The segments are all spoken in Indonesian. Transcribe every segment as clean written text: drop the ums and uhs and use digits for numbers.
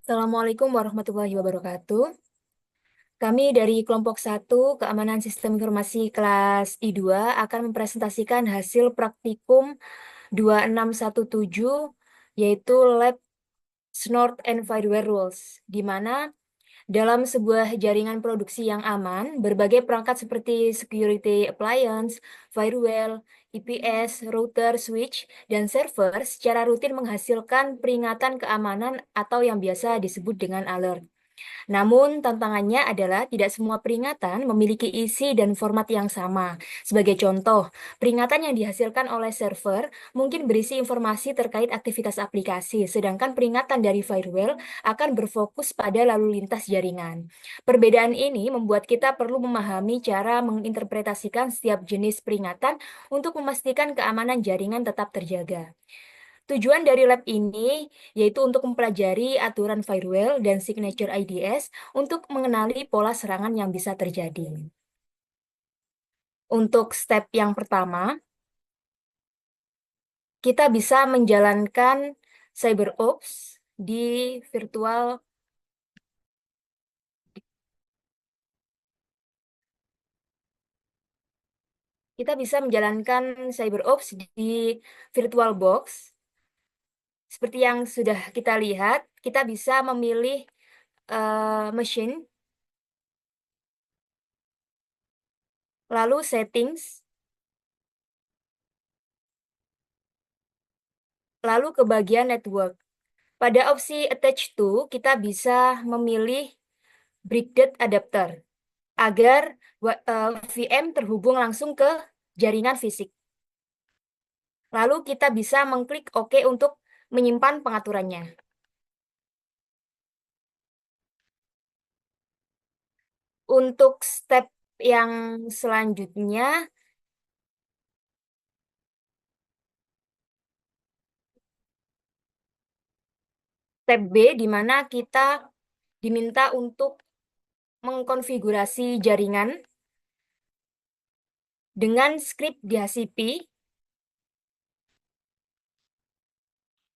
Assalamualaikum warahmatullahi wabarakatuh. Kami dari kelompok 1 Keamanan Sistem Informasi kelas I2 akan mempresentasikan hasil praktikum 2617 yaitu Lab Snort and Fireware Rules, di mana dalam sebuah jaringan produksi yang aman, berbagai perangkat seperti security appliance, firewall, IPS, router, switch, dan server secara rutin menghasilkan peringatan keamanan atau yang biasa disebut dengan alert. Namun, tantangannya adalah tidak semua peringatan memiliki isi dan format yang sama. Sebagai contoh, peringatan yang dihasilkan oleh server mungkin berisi informasi terkait aktivitas aplikasi, sedangkan peringatan dari firewall akan berfokus pada lalu lintas jaringan. Perbedaan ini membuat kita perlu memahami cara menginterpretasikan setiap jenis peringatan untuk memastikan keamanan jaringan tetap terjaga. Tujuan dari lab ini yaitu untuk mempelajari aturan firewall dan signature IDS untuk mengenali pola serangan yang bisa terjadi. Untuk step yang pertama, kita bisa menjalankan CyberOps di virtual. Kita bisa menjalankan CyberOps di VirtualBox. Seperti yang sudah kita lihat, kita bisa memilih machine, lalu settings, lalu ke bagian network. Pada opsi attach to, kita bisa memilih Bricked Adapter agar VM terhubung langsung ke jaringan fisik. Lalu kita bisa mengklik OK untuk menyimpan pengaturannya. Untuk step yang selanjutnya, step B, di mana kita diminta untuk mengkonfigurasi jaringan dengan script DHCP.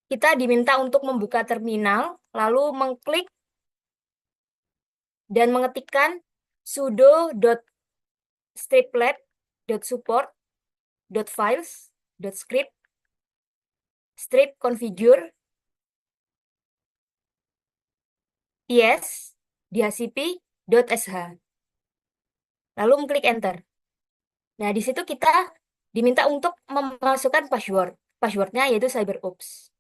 Kita diminta untuk membuka terminal, lalu mengklik dan mengetikkan sudo.striplet.support.files.script strip configure yes dhcp.sh. Lalu mengklik enter. Nah, di situ kita diminta untuk memasukkan password. Passwordnya yaitu CyberOps.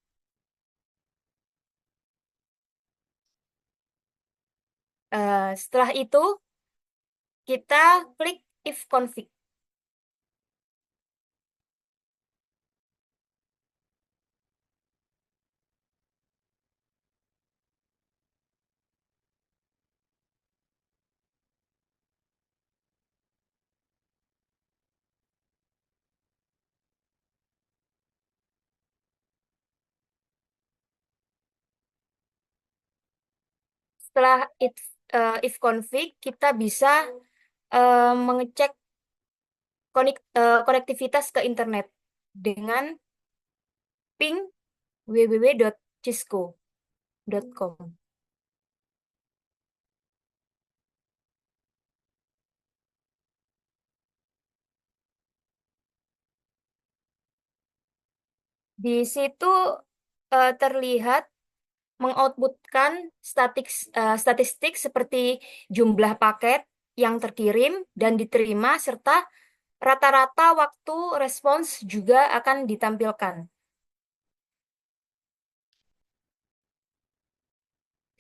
Setelah itu, kita klik if config. Setelah if config, kita bisa mengecek konektivitas ke internet dengan ping www.cisco.com. Di situ terlihat mengoutputkan statistik seperti jumlah paket yang terkirim dan diterima serta rata-rata waktu respons juga akan ditampilkan.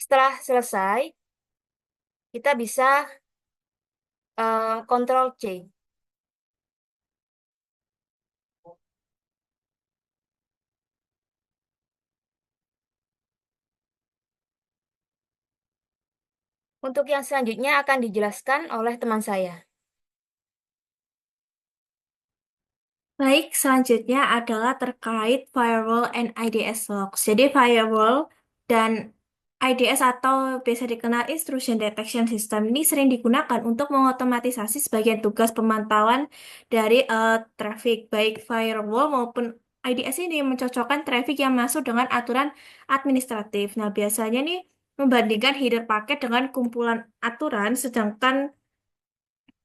Setelah selesai, kita bisa Ctrl C. Untuk yang selanjutnya akan dijelaskan oleh teman saya. Baik, selanjutnya adalah terkait firewall and IDS logs. Jadi firewall dan IDS atau biasa dikenal Intrusion Detection System ini sering digunakan untuk mengotomatisasi sebagian tugas pemantauan dari traffic, baik firewall maupun IDS ini mencocokkan traffic yang masuk dengan aturan administratif. Nah, biasanya nih membandingkan header paket dengan kumpulan aturan, sedangkan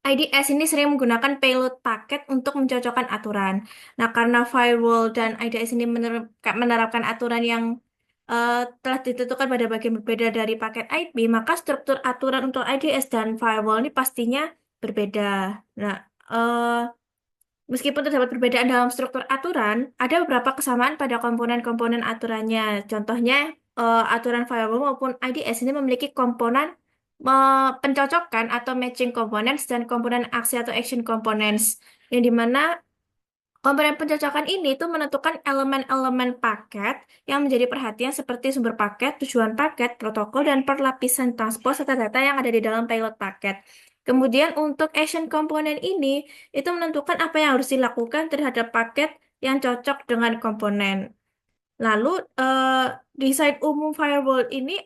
IDS ini sering menggunakan payload paket untuk mencocokkan aturan. Nah, karena firewall dan IDS ini menerapkan aturan yang telah ditentukan pada bagian berbeda dari paket IP, maka struktur aturan untuk IDS dan firewall ini pastinya berbeda. Nah, eh, meskipun terdapat perbedaan dalam struktur aturan, ada beberapa kesamaan pada komponen-komponen aturannya. Contohnya, aturan firewall maupun IDS ini memiliki komponen pencocokan atau matching components dan komponen aksi atau action components, yang dimana komponen pencocokan ini itu menentukan elemen-elemen paket yang menjadi perhatian seperti sumber paket, tujuan paket, protokol, dan perlapisan transport serta data yang ada di dalam payload paket. Kemudian untuk action komponen ini itu menentukan apa yang harus dilakukan terhadap paket yang cocok dengan komponen. Lalu desain umum firewall ini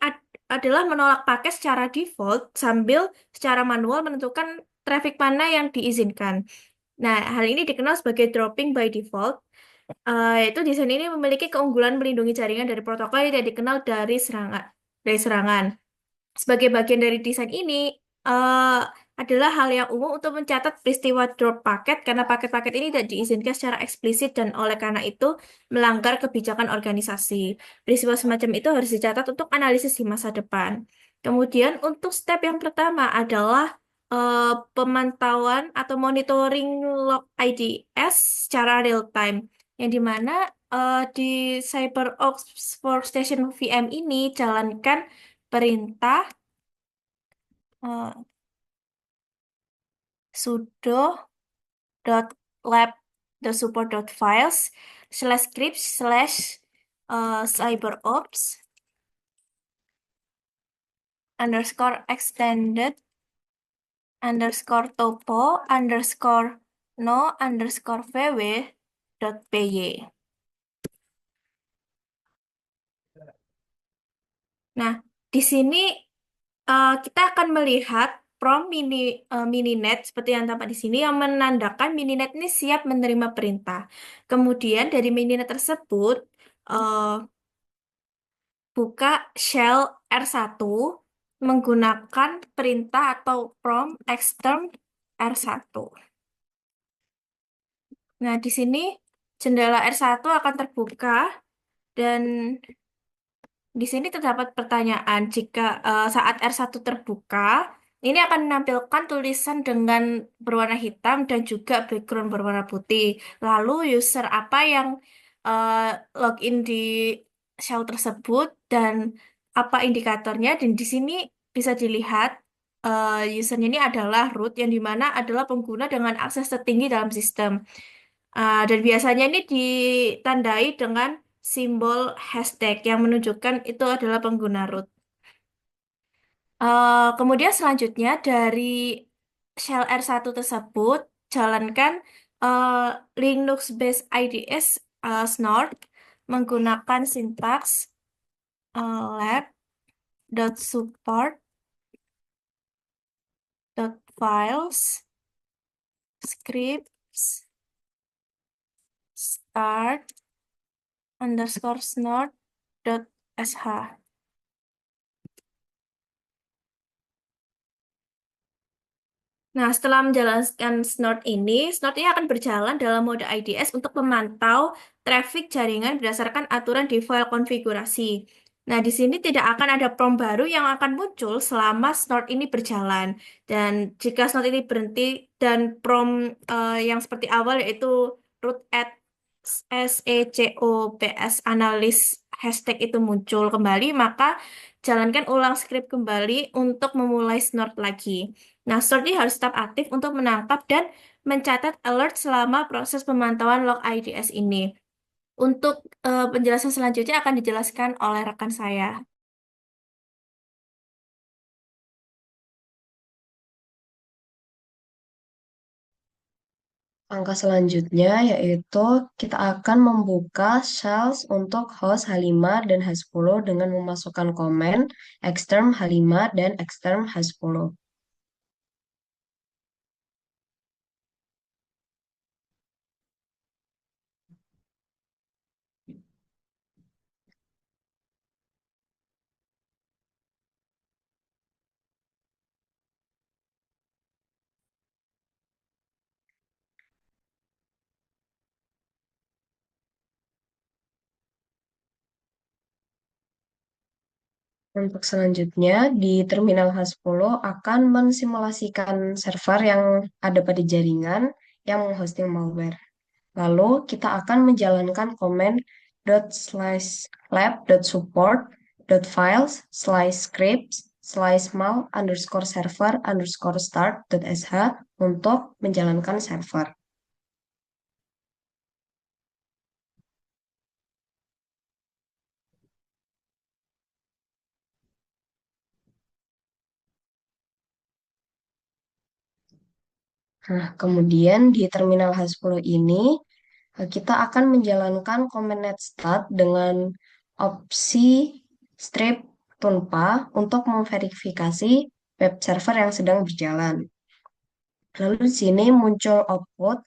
adalah menolak paket secara default sambil secara manual menentukan traffic mana yang diizinkan. Nah, hal ini dikenal sebagai dropping by default. Yaitu desain ini memiliki keunggulan melindungi jaringan dari protokol yang tidak dikenal dari serangan. Sebagai bagian dari desain ini, eh, adalah hal yang umum untuk mencatat peristiwa drop paket karena paket-paket ini tidak diizinkan secara eksplisit dan oleh karena itu melanggar kebijakan organisasi. Peristiwa semacam itu harus dicatat untuk analisis di masa depan. Kemudian untuk step yang pertama adalah pemantauan atau monitoring log IDS secara real time, yang dimana di CyberOps Workstation VM ini jalankan perintah eh, sudo dot lab dot support dot files slash script slash cyberops underscore extended underscore topo underscore no underscore vw dot py. Nah, di sini kita akan melihat mininet seperti yang tampak di sini yang menandakan mininet ini siap menerima perintah. Kemudian dari mininet tersebut eh, buka shell R1 menggunakan perintah atau prompt extern R1. Nah, di sini jendela R1 akan terbuka dan di sini terdapat pertanyaan jika saat R1 terbuka, ini akan menampilkan tulisan dengan berwarna hitam dan juga background berwarna putih. Lalu user apa yang eh, login di shell tersebut dan apa indikatornya. Dan di sini bisa dilihat usernya ini adalah root yang dimana adalah pengguna dengan akses tertinggi dalam sistem. Dan biasanya ini ditandai dengan simbol hashtag yang menunjukkan itu adalah pengguna root. Kemudian selanjutnya dari shell R1 tersebut, jalankan eh, Linux-based IDS snort menggunakan sintaks lab.support.files scripts start underscore snort dot sh. Nah, setelah menjalankan Snort ini akan berjalan dalam mode IDS untuk memantau traffic jaringan berdasarkan aturan di file konfigurasi. Nah, di sini tidak akan ada prompt baru yang akan muncul selama Snort ini berjalan. Dan jika Snort ini berhenti dan prompt yang seperti awal yaitu root at secops analyst hashtag itu muncul kembali, maka jalankan ulang script kembali untuk memulai Snort lagi. Nah, Snort ini harus tetap aktif untuk menangkap dan mencatat alert selama proses pemantauan log IDS ini. Untuk penjelasan selanjutnya akan dijelaskan oleh rekan saya. Langkah selanjutnya yaitu kita akan membuka shells untuk host H5 dan H10 dengan memasukkan komen exterm H5 dan exterm H10. Untuk selanjutnya, di terminal H10 akan mensimulasikan server yang ada pada jaringan yang menghosting malware. Lalu kita akan menjalankan command ./lab.support.files/scripts/mal_server_start.sh untuk menjalankan server. Nah, kemudian di terminal H10 ini kita akan menjalankan command netstat dengan opsi strip tunpa untuk memverifikasi web server yang sedang berjalan. Lalu di sini muncul output,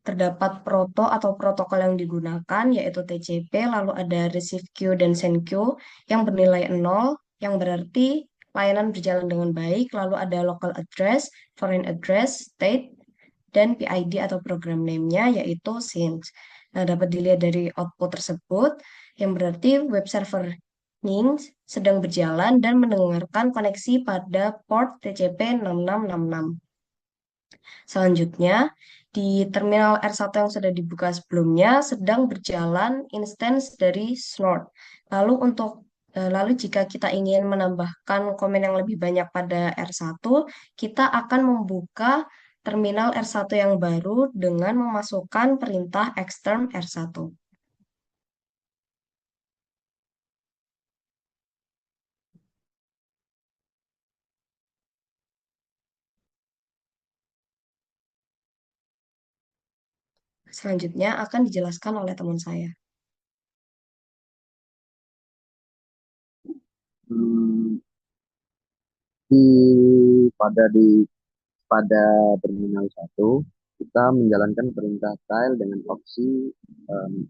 terdapat proto atau protokol yang digunakan, yaitu TCP, lalu ada receive queue dan send queue yang bernilai 0, yang berarti layanan berjalan dengan baik, lalu ada local address, foreign address, state, dan PID atau program name-nya yaitu SYNC. Nah, dapat dilihat dari output tersebut yang berarti web server NINX sedang berjalan dan mendengarkan koneksi pada port TCP 6666. Selanjutnya, di terminal R1 yang sudah dibuka sebelumnya sedang berjalan instance dari Snort. Lalu jika kita ingin menambahkan komen yang lebih banyak pada R1, kita akan membuka terminal R1 yang baru dengan memasukkan perintah extern R1. Selanjutnya akan dijelaskan oleh teman saya. Hmm, di pada terminal 1 kita menjalankan perintah file dengan opsi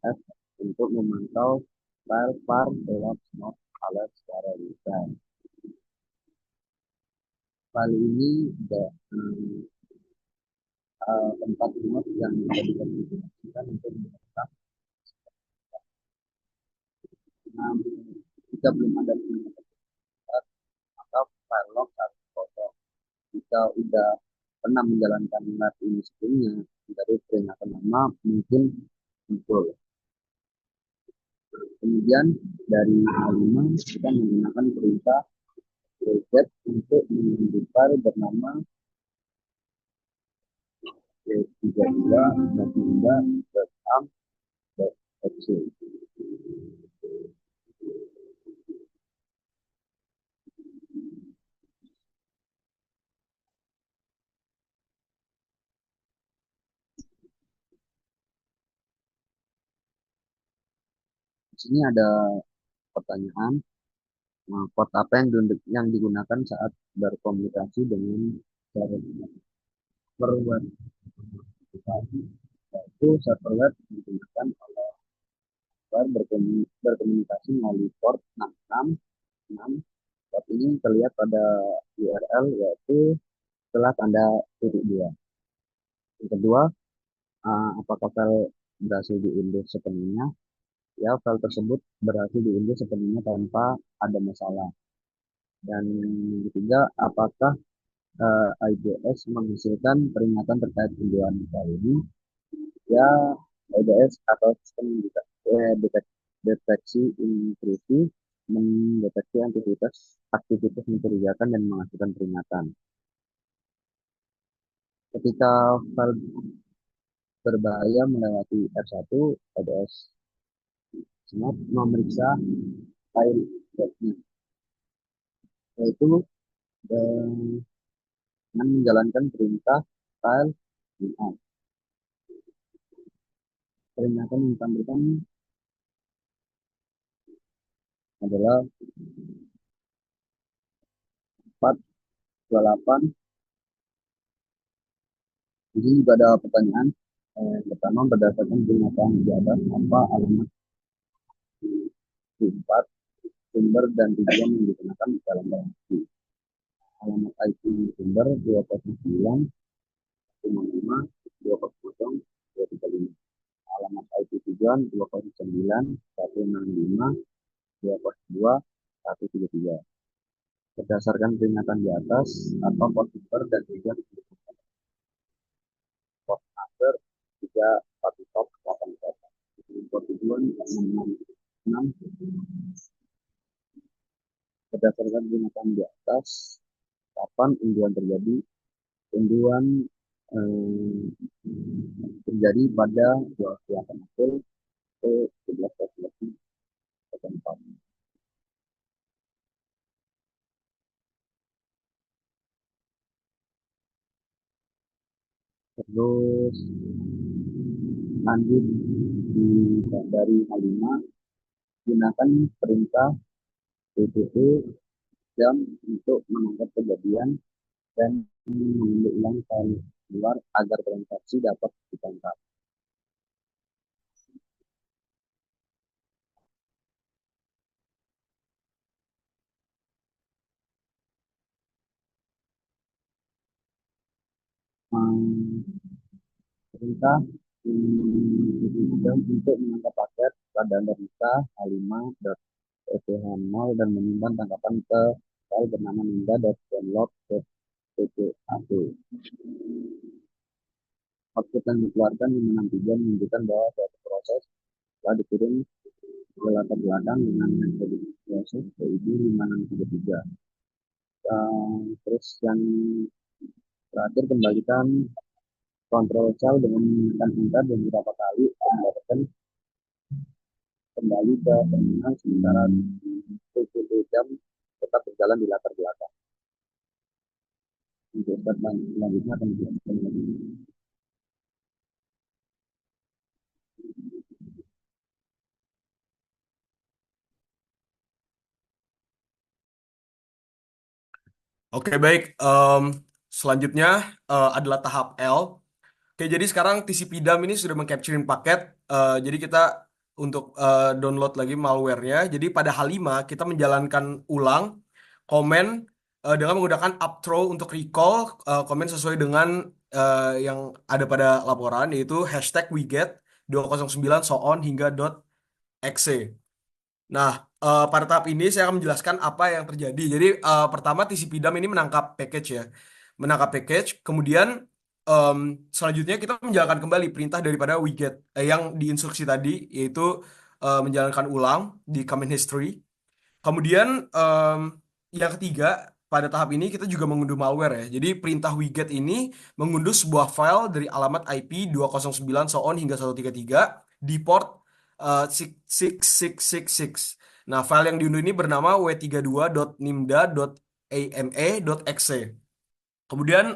F untuk memantau file var log not alert secara real time. File ini ada tempat not yang bisa dikonfigurasikan untuk menetap. Jika belum ada perintah maka file log harus kosong. Jika sudah pernah menjalankan lab ini sebelumnya, dari peringatan lama mungkin muncul. Kemudian dari H5 kita menggunakan perintah reset untuk menunjuk file bernama c32.am.exe. Di sini ada pertanyaan, port apa yang digunakan saat berkomunikasi dengan server web? Yaitu server web digunakan oleh berkomunikasi melalui port 666. Port ini terlihat pada URL yaitu setelah tanda titik 2. Yang kedua, apakah file berhasil diunduh sepenuhnya? Ya, file tersebut berhasil diunduh sepenuhnya tanpa ada masalah. Dan yang ketiga, apakah IDS menghasilkan peringatan terkait unduhan file ini? Ya, IDS atau sistem deteksi intrusi mendeteksi aktivitas mencurigakan dan menghasilkan peringatan. Ketika file berbahaya melewati R1, IDS Snap memeriksa file webnya, yaitu dengan menjalankan perintah file in. Peringatan yang ditampilkan adalah 428. Di sini juga ada pertanyaan. Pertama, berdasarkan pernyataan di atas, apa alamat 4 sumber dan tujuan yang dikenakan dalam transaksi? Alamat IP sumber 209 155 200 235. Alamat IP tujuan 209 165 202 133. Berdasarkan peringatan di atas, apa port number dan juga port number juga satu top 8 top. Port tujuan 666. Berdasarkan peringatan di atas, kapan unduhan terjadi? Unduhan eh, terjadi pada 28 April ke 11.04. Terus lanjut dari H5, gunakan perintah PPT jam untuk menangkap kejadian dan mengambil ulang file luar agar transaksi dapat ditangkap. Perintah jam untuk menangkap paket pada Nisa H5.eth0 dan menyimpan tangkapan ke file bernama ninja.download.pcap. Output yang dikeluarkan di mana tujuan menunjukkan bahwa suatu proses telah dikirim ke latar belakang dengan metode proses PID 5633. Terus yang terakhir, kembalikan kontrol cell dengan menekan enter dan beberapa kali dan mendapatkan kembali ke terminal sementara PCB jam tetap berjalan di latar belakang. Untuk step selanjutnya akan dijelaskan lagi. Oke, baik. Selanjutnya adalah tahap L. Oke, jadi sekarang TCP DAM ini sudah mengcapturein paket. Jadi kita untuk download lagi malware-nya. Jadi pada H5 kita menjalankan ulang komen dengan menggunakan upthrow untuk recall komen sesuai dengan yang ada pada laporan, yaitu hashtag #wiget 209 so on hingga .exe. Nah, pada tahap ini saya akan menjelaskan apa yang terjadi. Jadi, pertama TCP DAM ini menangkap package ya. Menangkap package, kemudian em, selanjutnya kita menjalankan kembali perintah daripada widget yang diinstruksi tadi, yaitu menjalankan ulang di command history. Kemudian yang ketiga, pada tahap ini kita juga mengunduh malware ya. Jadi perintah widget ini mengunduh sebuah file dari alamat IP 209 so on hingga 133 di port 6666. Nah, file yang diunduh ini bernama w32.nimda.ame.exe. Kemudian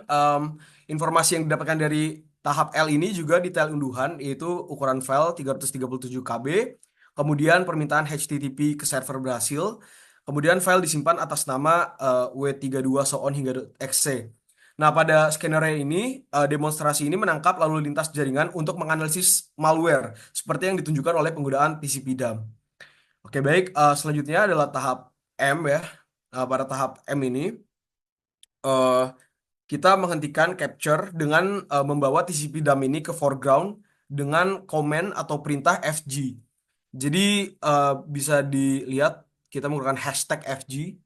informasi yang didapatkan dari tahap L ini juga detail unduhan, yaitu ukuran file 337 KB, kemudian permintaan HTTP ke server berhasil, kemudian file disimpan atas nama w32 so on hingga .exe. Nah, pada skenario ini, demonstrasi ini menangkap lalu lintas jaringan untuk menganalisis malware, seperti yang ditunjukkan oleh penggunaan TCP DAM. Oke, baik. Selanjutnya adalah tahap M ya. Pada tahap M ini, eh, kita menghentikan capture dengan membawa TCP DAM ini ke foreground dengan komen atau perintah FG. Jadi bisa dilihat kita menggunakan hashtag FG.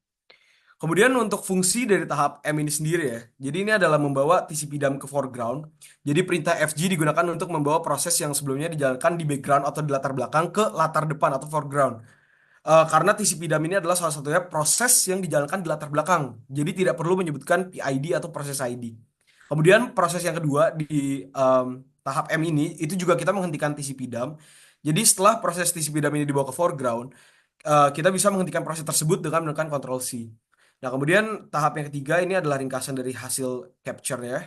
Kemudian untuk fungsi dari tahap M ini sendiri ya. Jadi ini adalah membawa TCP DAM ke foreground. Jadi perintah FG digunakan untuk membawa proses yang sebelumnya dijalankan di background atau di latar belakang ke latar depan atau foreground. Karena TCP DAM ini adalah salah satunya proses yang dijalankan di latar belakang. Jadi tidak perlu menyebutkan PID atau proses ID. Kemudian proses yang kedua di tahap M ini itu juga kita menghentikan TCP DAM. Jadi setelah proses TCP DAM ini dibawa ke foreground, kita bisa menghentikan proses tersebut dengan menekan Ctrl C. Nah, kemudian tahap yang ketiga ini adalah ringkasan dari hasil capture ya.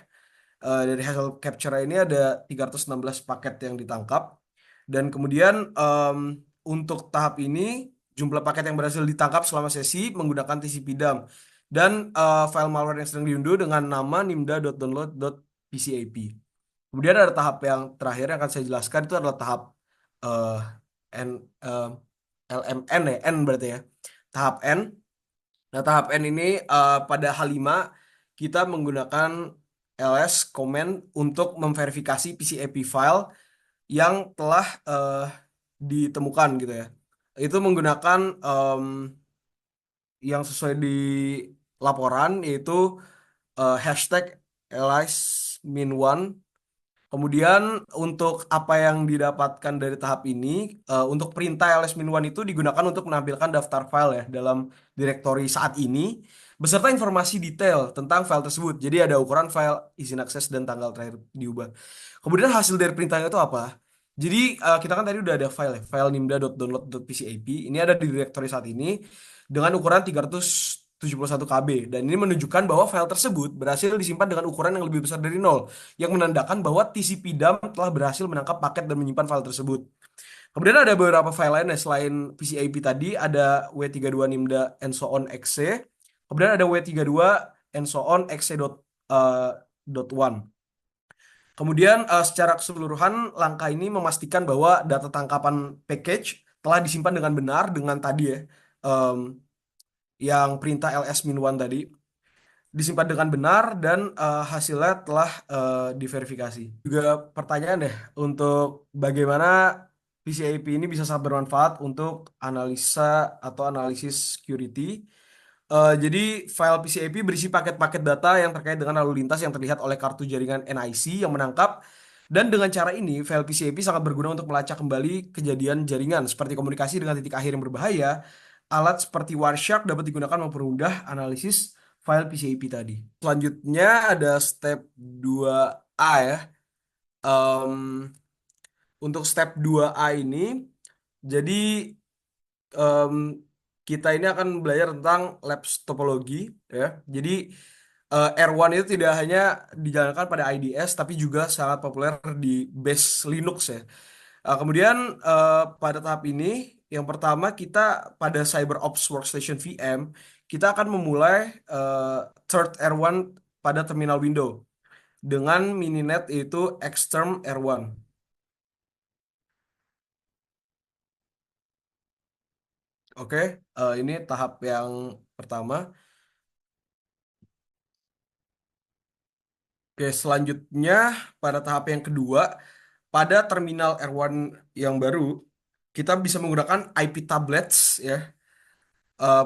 Dari hasil capture ini ada 316 paket yang ditangkap. Dan kemudian untuk tahap ini jumlah paket yang berhasil ditangkap selama sesi menggunakan TCP DAM. Dan file malware yang sedang diunduh dengan nama nimda.download.pcap. Kemudian ada tahap yang terakhir yang akan saya jelaskan, itu adalah tahap eh, N, eh, LMN ya, N berarti ya. Tahap N. Nah, tahap N ini pada H5 kita menggunakan ls command untuk memverifikasi PCAP file yang telah ditemukan gitu ya. Itu menggunakan yang sesuai di laporan yaitu hashtag #alice-1. Kemudian untuk apa yang didapatkan dari tahap ini, untuk perintah ls-1 itu digunakan untuk menampilkan daftar file ya dalam direktori saat ini, beserta informasi detail tentang file tersebut. Jadi ada ukuran file, izin akses, dan tanggal terakhir diubah. Kemudian hasil dari perintahnya itu apa? Jadi kita kan tadi udah ada file ya, file nimda.download.pcap. Ini ada di direktori saat ini dengan ukuran 371 KB. Dan ini menunjukkan bahwa file tersebut berhasil disimpan dengan ukuran yang lebih besar dari 0 yang menandakan bahwa TCP-DUMP telah berhasil menangkap paket dan menyimpan file tersebut. Kemudian ada beberapa file lain ya, selain PCAP tadi, ada W32 nimda and so on exe. Kemudian ada W32 and so on exe dot one. Kemudian secara keseluruhan langkah ini memastikan bahwa data tangkapan package telah disimpan dengan benar dengan tadi ya, em, yang perintah ls-1 tadi disimpan dengan benar dan hasilnya telah diverifikasi. Juga pertanyaan deh untuk bagaimana PCAP ini bisa sangat bermanfaat untuk analisa atau analisis security. Jadi file PCAP berisi paket-paket data yang terkait dengan lalu lintas yang terlihat oleh kartu jaringan NIC yang menangkap. Dan dengan cara ini, file PCAP sangat berguna untuk melacak kembali kejadian jaringan seperti komunikasi dengan titik akhir yang berbahaya. Alat seperti Wireshark dapat digunakan mempermudah analisis file PCAP tadi. Selanjutnya ada step 2A ya. Em, untuk step 2A ini, jadi em, kita ini akan belajar tentang labs topologi ya. Jadi R1 itu tidak hanya dijalankan pada IDS tapi juga sangat populer di base Linux ya. Kemudian pada tahap ini yang pertama kita pada CyberOps Workstation VM kita akan memulai third R1 pada terminal window dengan mininet yaitu xterm R1. Oke, ini tahap yang pertama. Oke, selanjutnya pada tahap yang kedua, pada terminal R1 yang baru, kita bisa menggunakan IP tablets ya, eh,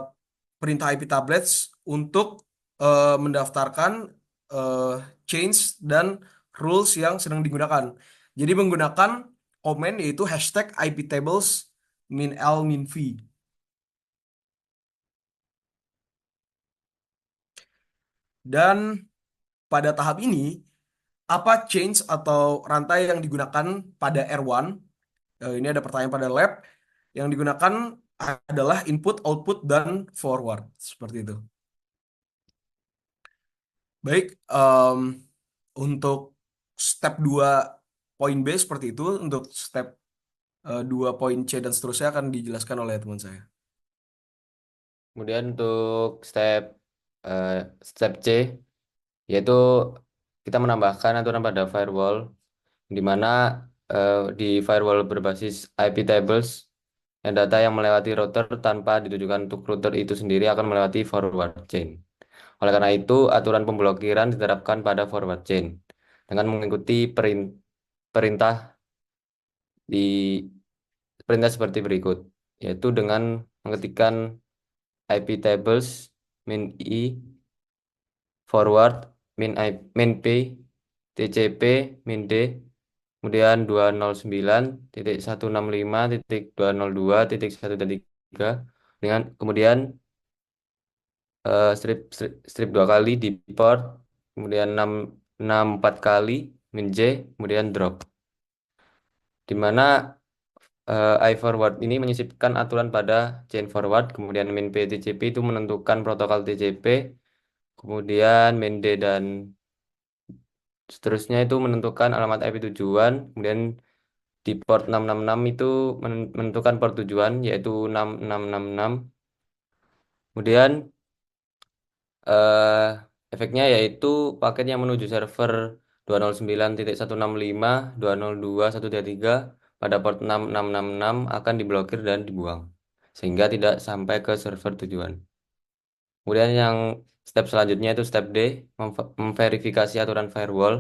perintah IP tablets untuk mendaftarkan eh, change dan rules yang sedang digunakan. Jadi menggunakan komen yaitu hashtag IP tables -l -v. Dan pada tahap ini, apa change atau rantai yang digunakan pada R1? Ini ada pertanyaan pada lab. Yang digunakan adalah input, output, dan forward. Seperti itu. Baik, untuk step 2 poin B seperti itu. Untuk step 2 poin C dan seterusnya akan dijelaskan oleh teman saya. Kemudian untuk eh, step C, yaitu kita menambahkan aturan pada firewall, di mana di firewall berbasis IP tables, yang data yang melewati router tanpa ditujukan untuk router itu sendiri akan melewati forward chain. Oleh karena itu, aturan pemblokiran diterapkan pada forward chain dengan mengikuti perintah di perintah seperti berikut, yaitu dengan mengetikkan IP tables min i forward min p tcp min d kemudian 209.165.202.1.3 dengan kemudian strip 2 kali di port, kemudian 4 kali min j, kemudian drop, di mana I forward ini menyisipkan aturan pada chain forward, kemudian min p TCP itu menentukan protokol TCP, kemudian min D dan seterusnya itu menentukan alamat IP tujuan, kemudian di port 666 itu menentukan port tujuan yaitu 6666. Kemudian eh, efeknya yaitu paket yang menuju server 209.165.202.133 pada port 6666 akan diblokir dan dibuang sehingga tidak sampai ke server tujuan. Kemudian yang step selanjutnya itu step D, memverifikasi aturan firewall.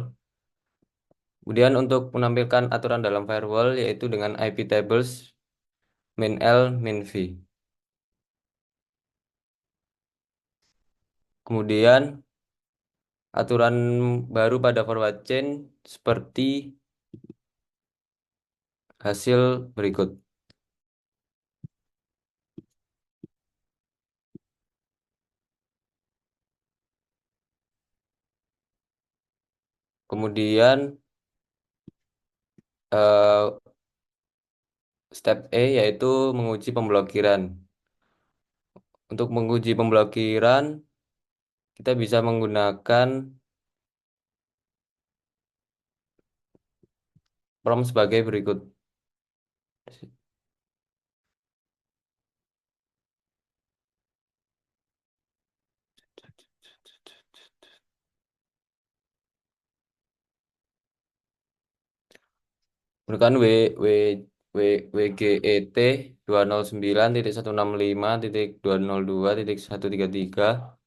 Kemudian untuk menampilkan aturan dalam firewall yaitu dengan IP tables min L min V. Kemudian aturan baru pada forward chain seperti hasil berikut. Kemudian eh, step E yaitu menguji pemblokiran. Untuk menguji pemblokiran, kita bisa menggunakan prompt sebagai berikut. Gunakan w w WGET 209.165.202.133.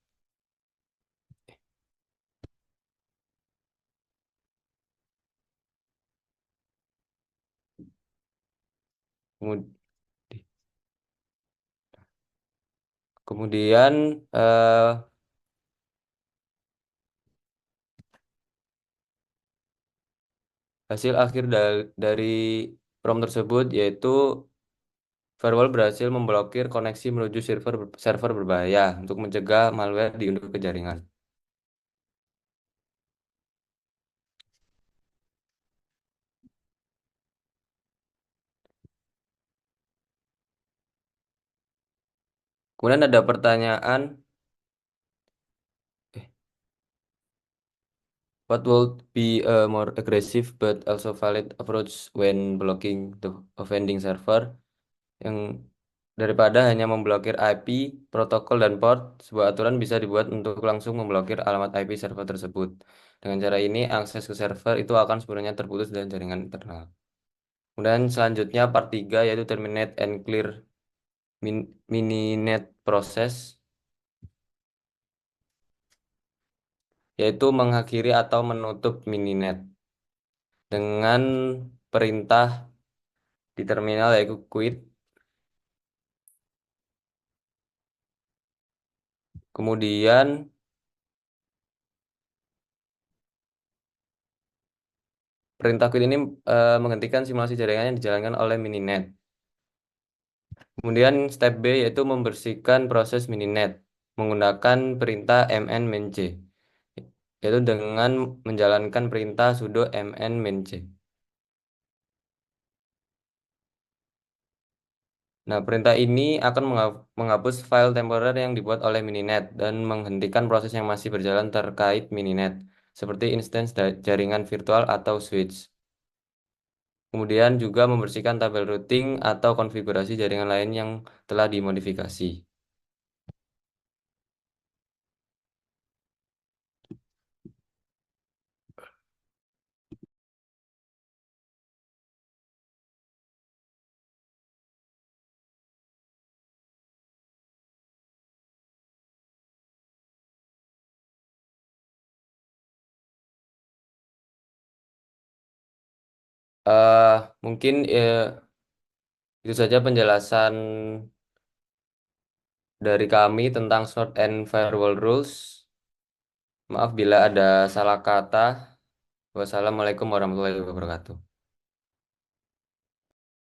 Kemud- Kemudian hasil akhir dari prompt tersebut yaitu firewall berhasil memblokir koneksi menuju server berbahaya untuk mencegah malware diunduh ke jaringan. Kemudian ada pertanyaan, what would be a more aggressive but also valid approach when blocking the offending server? Yang daripada hanya memblokir IP, protokol, dan port, sebuah aturan bisa dibuat untuk langsung memblokir alamat IP server tersebut. Dengan cara ini, akses ke server itu akan sebenarnya terputus dari jaringan internal. Kemudian selanjutnya part 3 yaitu terminate and clear mininet process, yaitu mengakhiri atau menutup mininet dengan perintah di terminal yaitu quit. Kemudian perintah quit ini menghentikan simulasi jaringan yang dijalankan oleh mininet. Kemudian step B yaitu membersihkan proses mininet menggunakan perintah mn-c, yaitu dengan menjalankan perintah sudo mn-c. Nah, perintah ini akan menghapus file temporer yang dibuat oleh mininet dan menghentikan proses yang masih berjalan terkait mininet, seperti instance jaringan virtual atau switch. Kemudian juga membersihkan tabel routing atau konfigurasi jaringan lain yang telah dimodifikasi. Mungkin itu saja penjelasan dari kami tentang Snort and Firewall Rules. Maaf bila ada salah kata. Wassalamualaikum warahmatullahi wabarakatuh.